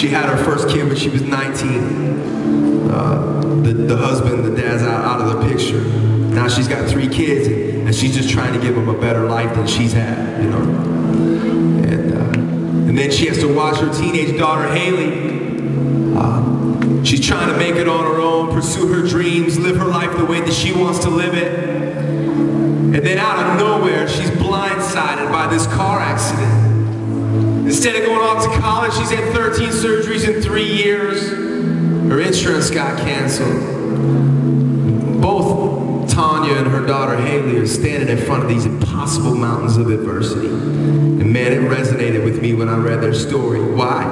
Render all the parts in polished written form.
She had her first kid when she was 19. The husband, the dad's out of the picture. Now she's got 3 kids, and she's just trying to give them a better life than she's had, you know. And then she has to watch her teenage daughter, Haley. She's trying to make it on her own, pursue her dreams, live her life the way that she wants to live it. And then out of nowhere, she's blindsided by this car accident. Instead of going off to college, she's had 13 surgeries in 3 years. Her insurance got canceled. Both Tanya and her daughter Haley are standing in front of these impossible mountains of adversity. And man, it resonated with me when I read their story. Why?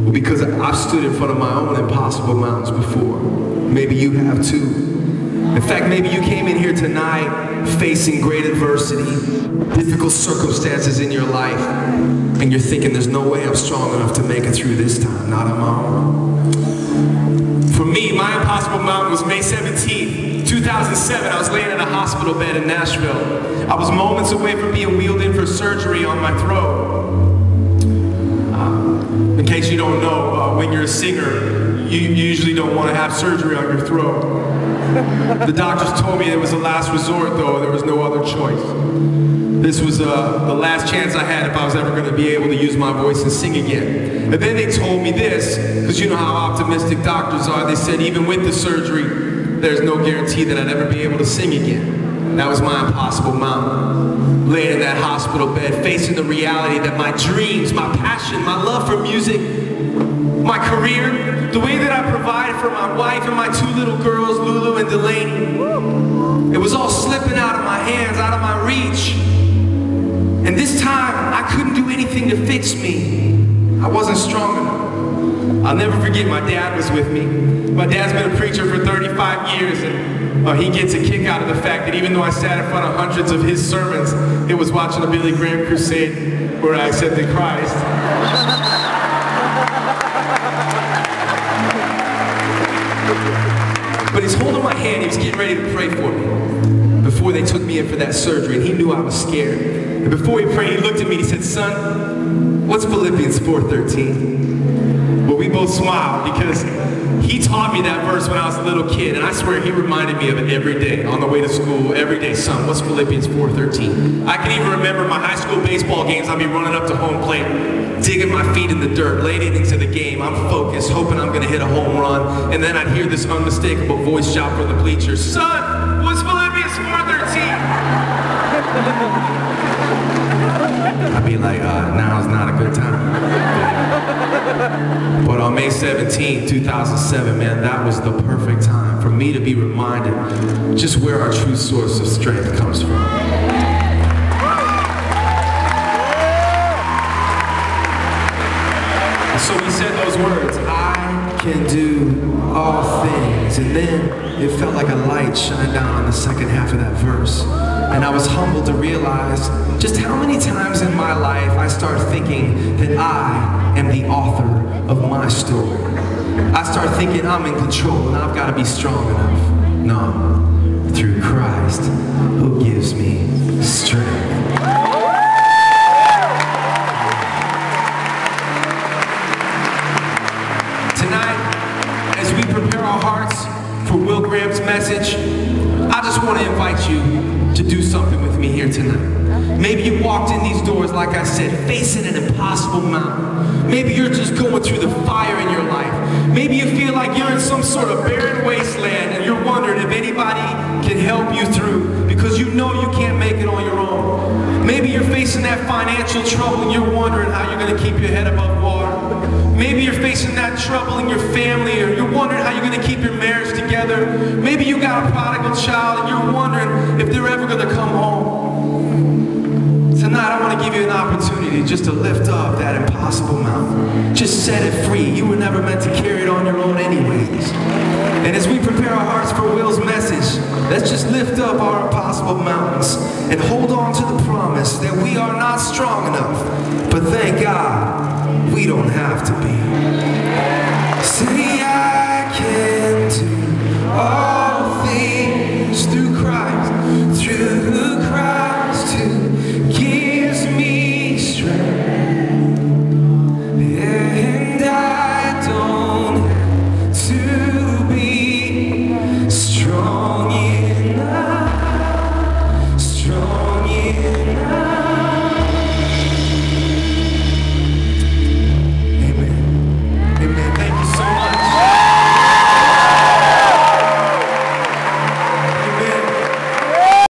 Well, because I've stood in front of my own impossible mountains before. Maybe you have too. In fact, maybe you came in here tonight facing great adversity, difficult circumstances in your life, and you're thinking, there's no way I'm strong enough to make it through this time, not on my own. For me, my impossible mountain was May 17th, 2007. I was laying in a hospital bed in Nashville. I was moments away from being wheeled in for surgery on my throat. In case you don't know, when you're a singer, you usually don't want to have surgery on your throat. The doctors told me it was a last resort, though. There was no other choice. This was the last chance I had if I was ever going to be able to use my voice and sing again. And then they told me this, because you know how optimistic doctors are. They said even with the surgery, there's no guarantee that I'd ever be able to sing again. That was my impossible mountain. Laying in that hospital bed, facing the reality that my dreams, my passion, my love for music, my career, the way that I provided for my wife and my 2 little girls, Lulu and Delaney, it was all slipping out of my hands, out of my reach. And this time, I couldn't do anything to fix me. I wasn't strong enough. I'll never forget, my dad was with me. My dad's been a preacher for 35 years, and he gets a kick out of the fact that even though I sat in front of hundreds of his sermons, it was watching a Billy Graham crusade where I accepted Christ. But he's holding my hand, he was getting ready to pray for me before they took me in for that surgery, and he knew I was scared. And before he prayed, he looked at me and he said, "Son, what's Philippians 4:13? Well, we both smiled because he taught me that verse when I was a little kid, and I swear he reminded me of it every day on the way to school. Every day, son, what's Philippians 4:13? I can even remember my high school baseball games. I'd be running up to home plate, digging my feet in the dirt, late innings of the game. I'm focused, hoping I'm going to hit a home run, and then I'd hear this unmistakable voice shout from the bleachers, "Son, what's Philippians 4:13? I'd be like, now's not a good time. But on May 17, 2007, man, that was the perfect time for me to be reminded just where our true source of strength comes from. And so we said those words, I can do all things. And then it felt like a light shined down on the second half of that verse. And I was humbled to realize just how many times in my life I start thinking that I am the author of my story. I start thinking I'm in control and I've got to be strong enough. No, through Christ who gives me strength. Tonight, as we prepare our hearts for Will Graham's message, I just want to invite you to do something with me here tonight. Maybe you walked in these doors, like I said, facing an impossible mountain. Maybe you're just going through the fire in your life. Maybe you feel like you're in some sort of barren wasteland and you're wondering if anybody can help you through because you know you can't make it on your own. Maybe you're facing that financial trouble and you're wondering how you're going to keep your head above water. Maybe you're facing that trouble in your family, or you're wondering how you're going to keep your marriage together. Maybe you got a prodigal child and you're wondering if they're ever going to come home. Tonight I want to give you an opportunity just to lift up that impossible mountain. Just set it free. You were never meant to carry it on your own anyways. And as we prepare our hearts for Will's message, let's just lift up our impossible mountains and hold on to the promise that we are not strong enough, but thank God we don't have to be. Say